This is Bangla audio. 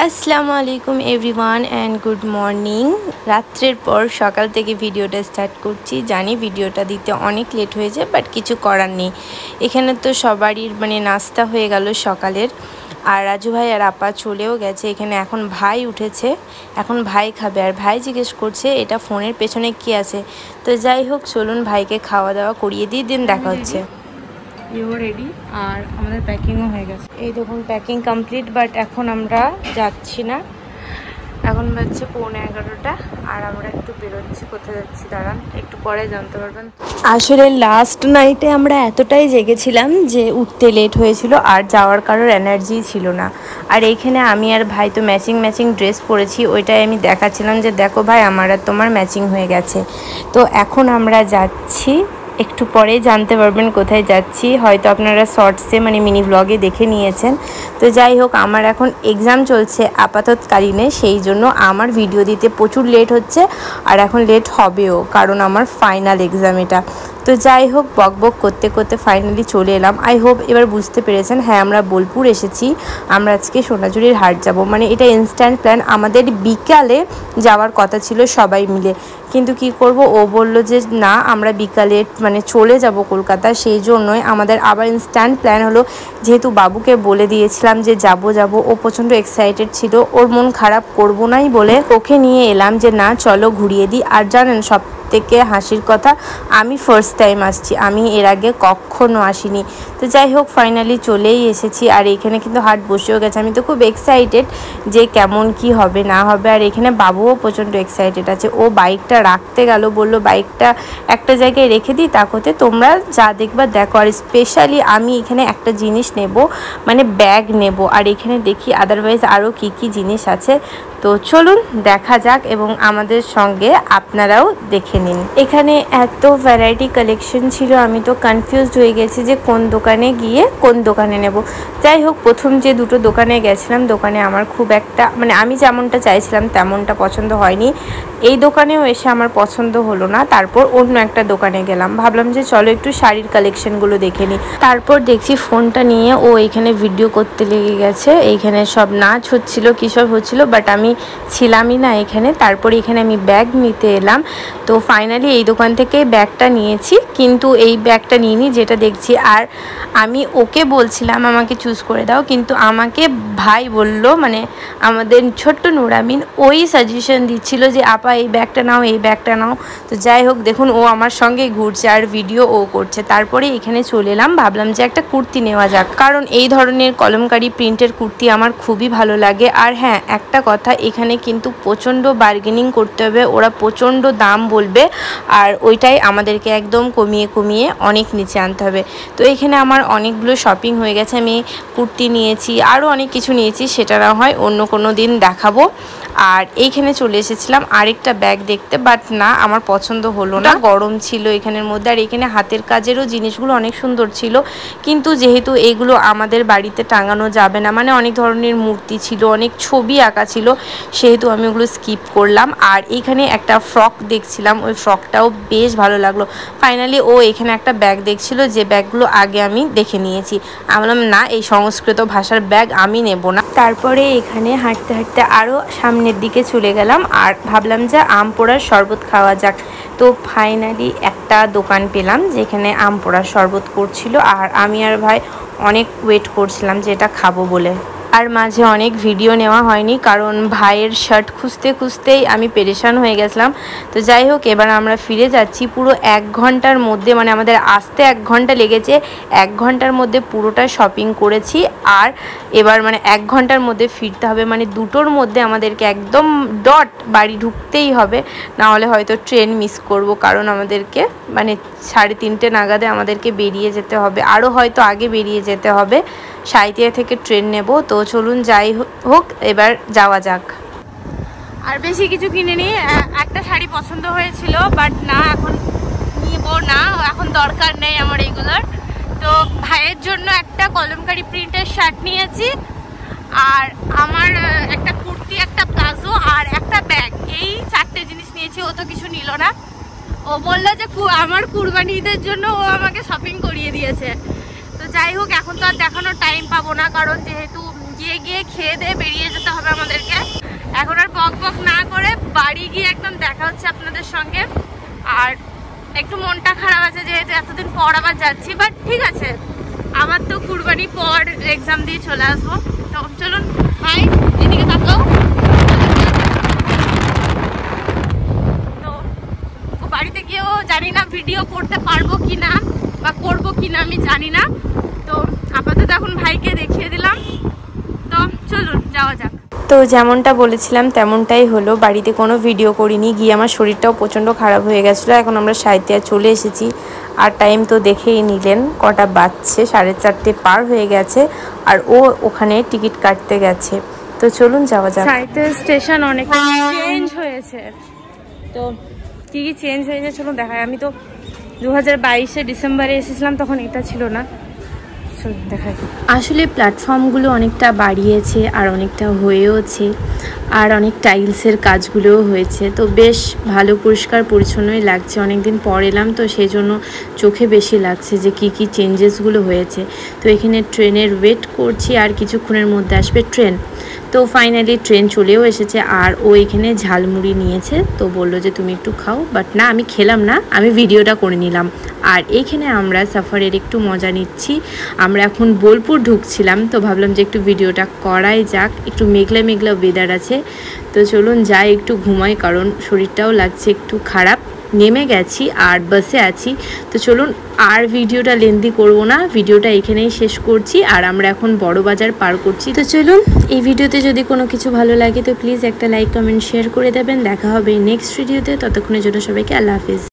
আসসালামু আলাইকুম এভরিওয়ান অ্যান্ড গুড মর্নিং। রাত্রের পর সকাল থেকে ভিডিওটা স্টার্ট করছি। জানি ভিডিওটা দিতে অনেক লেট হয়ে যায়, বাট কিছু করার নেই। এখানে তো সবারই নাস্তা হয়ে গেল সকালের, আর রাজু ভাই আর আপা চলেও গেছে। এখানে এখন ভাই উঠেছে, এখন ভাই খাবে, আর ভাই জিজ্ঞেস করছে এটা ফোনের পেছনে কি আছে। তো যাই হোক, চলুন ভাইকে খাওয়া দাওয়া করিয়ে দিই, দিন দেখা হচ্ছে। ইও রেডি আর আমাদের প্যাকিংও হয়ে গেছে। এই দেখুন প্যাকিং কমপ্লিট, বাট এখন আমরা যাচ্ছি না। এখন বাজছে 11:15 আর আমরা একটু বেরোচ্ছি। কোথায় যাচ্ছি দাঁড়ান, একটু পরে জানতে পারবেন। আসলে লাস্ট নাইটে আমরা এতটাই জেগেছিলাম যে উঠতে লেট হয়েছিল, আর যাওয়ার কারোর এনার্জি ছিল না। আর এইখানে আমি আর ভাই তো ম্যাচিং ড্রেস পরেছি, ওইটাই আমি দেখাচ্ছিলাম যে দেখো ভাই আমার আর তোমার ম্যাচিং হয়ে গেছে। তো এখন আমরা যাচ্ছি, একটু পরেই জানতে পারবেন কোথায় যাচ্ছি। হয়তো আপনারা শর্টসে মিনি ব্লগে দেখে নিয়েছেন। তো যাই হোক, আমার এখন এক্সাম চলছে আপাততকালীনে, সেই জন্য আমার ভিডিও দিতে প্রচুর লেট হচ্ছে, আর এখন লেট হবেও, কারণ আমার ফাইনাল এক্সাম এটা। তো যাই হোক, বক করতে করতে ফাইনালি চলে এলাম। আই হোপ এবার বুঝতে পেরেছেন। হ্যাঁ, আমরা বোলপুর এসেছি। আমরা আজকে সোনাঝুরির হাট যাব, এটা ইনস্ট্যান্ট প্ল্যান। আমাদের বিকালে যাওয়ার কথা ছিল সবাই মিলে, কিন্তু কি করব, ও বলল যে না আমরা বিকালে চলে যাব কলকাতা। সেই জন্যই আমাদের আবার ইনস্ট্যান্ট প্ল্যান হলো। যেহেতু বাবুকে বলে দিয়েছিলাম যে যাব, ও প্রচণ্ড এক্সাইটেড ছিল, ওর মন খারাপ করব নাই বলে ওকে নিয়ে এলাম যে না চলো ঘুরিয়ে দিই। আর জানেন সব থেকে হাসির কথা, আমি ফার্স্ট টাইম আসছি, আমি এর আগে কখনো আসিনি। তো যাই হোক, ফাইনালি চলেই এসেছি। আর এখানে কিন্তু হাট বসেও গেছে। আমি তো খুব এক্সাইটেড যে কেমন কি হবে না হবে। আর এখানে বাবুও প্রচণ্ড এক্সাইটেড আছে। ও বাইকটা রাখতে গেল, বললো বাইকটা একটা জায়গায় রেখে দিই, তাকতে তোমরা যা দেখবা দেখো। আর স্পেশালি আমি এখানে একটা জিনিস নেব, ব্যাগ নেব। আর এখানে দেখি আদারওয়াইজ আরও কি কি জিনিস আছে। তো চলুন দেখা যাক, এবং আমাদের সঙ্গে আপনারাও দেখে নিন। এখানে এত ভ্যারাইটি কালেকশন ছিল, আমি তো কনফিউজড হয়ে গেছি যে কোন দোকানে গিয়ে কোন দোকানে নেব। যাই হোক, প্রথম যে দুটো দোকানে গেছিলাম, দোকানে আমার খুব একটা আমি যেমনটা চাইছিলাম তেমনটা পছন্দ হয়নি। এই দোকানেও এসে আমার পছন্দ হলো না। তারপর অন্য একটা দোকানে গেলাম, ভাবলাম যে চলো একটু শাড়ির কালেকশনগুলো দেখে নিই। তারপর দেখছি ফোনটা নিয়ে ও এইখানে ভিডিও করতে লেগে গেছে। এইখানে সব নাচ হচ্ছিল, কী সব হচ্ছিল, বাট আমি ছিলামই না এখানে। তারপর এখানে আমি ব্যাগ নিতে এলাম। তো ফাইনালি এই দোকান থেকে ব্যাগটা নিয়েছি, কিন্তু এই ব্যাগটা নিইনি যেটা দেখছি। আর আমি ওকে বলছিলাম আমাকে চুজ করে দাও, কিন্তু আমাকে ভাই বলল, আমাদের ছোট্ট নুরামিন ওই সাজেশন দিচ্ছিল যে আপা এই ব্যাগটা নাও, এই ব্যাগটা নাও। তো যাই হোক, দেখুন ও আমার সঙ্গে ঘুরছে আর ভিডিও ও করছে। তারপরে এখানে চলে এলাম, ভাবলাম যে একটা কুর্তি নেওয়া যাক, কারণ এই ধরনের কলমকারি প্রিন্টের কুর্তি আমার খুবই ভালো লাগে। আর হ্যাঁ, একটা কথা, এখানে কিন্তু প্রচণ্ড বার্গেনিং করতে হবে, ওরা প্রচণ্ড দাম বলবে, আর ওইটাই আমাদেরকে একদম কমিয়ে অনেক নিচে আনতে হবে। তো এখানে আমার অনেকগুলো শপিং হয়ে গেছে। আমি কুর্তি নিয়েছি, আরও অনেক কিছু নিয়েছি, সেটা না হয় অন্য কোনো দিন দেখাবো। আর এইখানে চলে এসেছিলাম আরেকটা ব্যাগ দেখতে, বাট না আমার পছন্দ হলো না, গরম ছিল এখানের মধ্যে। আর এখানে হাতের কাজেরও জিনিসগুলো অনেক সুন্দর ছিল, কিন্তু যেহেতু এগুলো আমাদের বাড়িতে টাঙানো যাবে না, অনেক ধরনের মূর্তি ছিল, অনেক ছবি আঁকা ছিল, সেহেতু আমি ওগুলো স্কিপ করলাম। আর এইখানে একটা ফ্রক দেখছিলাম, ওই ফ্রকটাও বেশ ভালো লাগলো। ফাইনালি ও এখানে একটা ব্যাগ দেখছিল, যে ব্যাগগুলো আগে আমি দেখে নিয়েছি। আমি বললাম না, এই সংস্কৃত ভাষার ব্যাগ আমি নেব না। তারপরে এখানে হাঁটতে হাঁটতে আরও সামনের দিকে চলে গেলাম, আর ভাবলাম যে আম পোড়ার শরবত খাওয়া যাক। তো ফাইনালি একটা দোকান পেলাম যেখানে আম পোড়ার শরবত করছিল, আর আমি আর ভাই অনেক ওয়েট করছিলাম যে এটা খাবো বলে। আর মাঝে অনেক ভিডিও নেওয়া হয়নি, কারণ ভাইয়ের শার্ট খুঁজতেই আমি পেরেশান হয়ে গেছিলাম। তো যাই হোক, এবার আমরা ফিরে যাচ্ছি। পুরো 1 ঘন্টার মধ্যে, আমাদের আসতে 1 ঘন্টা লেগেছে, 1 ঘন্টার মধ্যে পুরোটা শপিং করেছি। আর এবার 1 ঘন্টার মধ্যে ফিরতে হবে, দুটোর মধ্যে আমাদেরকে একদম ডট বাড়ি ঢুকতেই হবে, নাহলে হয়তো ট্রেন মিস করব, কারণ আমাদেরকে 3:30 নাগাদে আমাদেরকে বেরিয়ে যেতে হবে, আরও হয়তো আগে বেরিয়ে যেতে হবে। সাঁইথিয়া থেকে ট্রেন নেব। তো চলুন যাই হোক, এবার যাওয়া যাক। আর বেশি কিছু কিনিনি, একটা শাড়ি পছন্দ হয়েছিল, বাট না এখন নিব না, এখন দরকার নেই আমার এইগুলোর। তো ভাইয়ের জন্য একটা কলমকারি প্রিন্টের শার্ট নিয়েছি, আর আমার একটা কুর্তি, একটা প্লাজো, আর একটা ব্যাগ, এই 4টে জিনিস নিয়েছি। ও তো কিছু নিল না, ও বললো যে আমার কুরবানি ঈদের জন্য ও আমাকে শপিং করিয়ে দিয়েছে। তো যাই হোক, এখন তো আর দেখানোর টাইম পাবো না, কারণ যেহেতু গিয়ে গিয়ে খেয়ে দিয়ে বেরিয়ে যেতে হবে আমাদেরকে। এখন আর বক বক না করে বাড়ি গিয়ে একদম দেখা হচ্ছে আপনাদের সঙ্গে। আর একটু মনটা খারাপ আছে যেহেতু এতদিন পর আবার যাচ্ছি, বাট ঠিক আছে, আবার তো কুরবানি পর এক্সাম দিয়ে চলে আসবো। তো চলুন, হাই, এদিকে তাকাও। তো বাড়িতে গিয়েও জানি না ভিডিও করতে পারবো কিনা বা করবো কিনা আমি জানি না। তো আপাতত এখন ভাইকে দেখিয়ে দিলাম, তো চলুন যাওয়া যাক। তো যেমনটা বলেছিলাম তেমনটাই হলো, বাড়িতে কোনো ভিডিও করিনি, গিয়ে আমার শরীরটাও প্রচণ্ড খারাপ হয়ে গেছিলো। এখন আমরা সাঁইথিয়া চলে এসেছি, আর টাইম তো দেখেই নিলেন কটা বাজছে, 4:30 পার হয়ে গেছে, আর ও ওখানে টিকিট কাটতে গেছে। তো চলুন যাওয়া যাক। সাঁইথিয়া স্টেশন অনেক চেঞ্জ হয়েছে, তো কী কী চেঞ্জ হয়েছে চলুন দেখায়। আমি তো 2022 ডিসেম্বরে এসেছিলাম, তখন এটা ছিল না। আসলে প্ল্যাটফর্মগুলো অনেকটা বাড়িয়েছে আর অনেকটা হয়েওছে, আর অনেক টাইলসের কাজগুলোও হয়েছে। তো বেশ ভালো পরিষ্কার পরিচ্ছন্নই লাগছে। অনেক দিন পর এলাম তো সেই জন্য চোখে বেশি লাগছে যে কি কি চেঞ্জেসগুলো হয়েছে। তো এখানে ট্রেনের ওয়েট করছি, আর কিছুক্ষণের মধ্যে আসবে ট্রেন। তো ফাইনালি ট্রেন চলেও এসেছে, আর ও এখানে ঝালমুড়ি নিয়েছে। তো বললো যে তুমি একটু খাও, বাট না, আমি খেলাম না, আমি ভিডিওটা করে নিলাম। আর এইখানে আমরা সাফারের একটু মজা নিচ্ছি। আমরা এখন বোলপুর ঢুকছিলাম, তো ভাবলাম যে একটু ভিডিওটা করাই যাক। একটু মেঘলা মেঘলা ওয়েদার আছে, তো চলুন যাই, একটু ঘুমাই, কারণ শরীরটাও লাগছে একটু খারাপ। নেমে গেছি আর বাসে আছি। তো চলুন আর ভিডিওটা লেন্দি করব না, ভিডিওটা এখানেই শেষ করছি। আর আমরা এখন বড় বাজার পার করছি। তো চলুন, এই ভিডিওতে যদি কোনো কিছু ভালো লাগে তো প্লিজ একটা লাইক, কমেন্ট, শেয়ার করে দেবেন। দেখা হবে নেক্সট ভিডিওতে, ততক্ষণের জন্য সবাইকে আল্লাহ হাফিজ।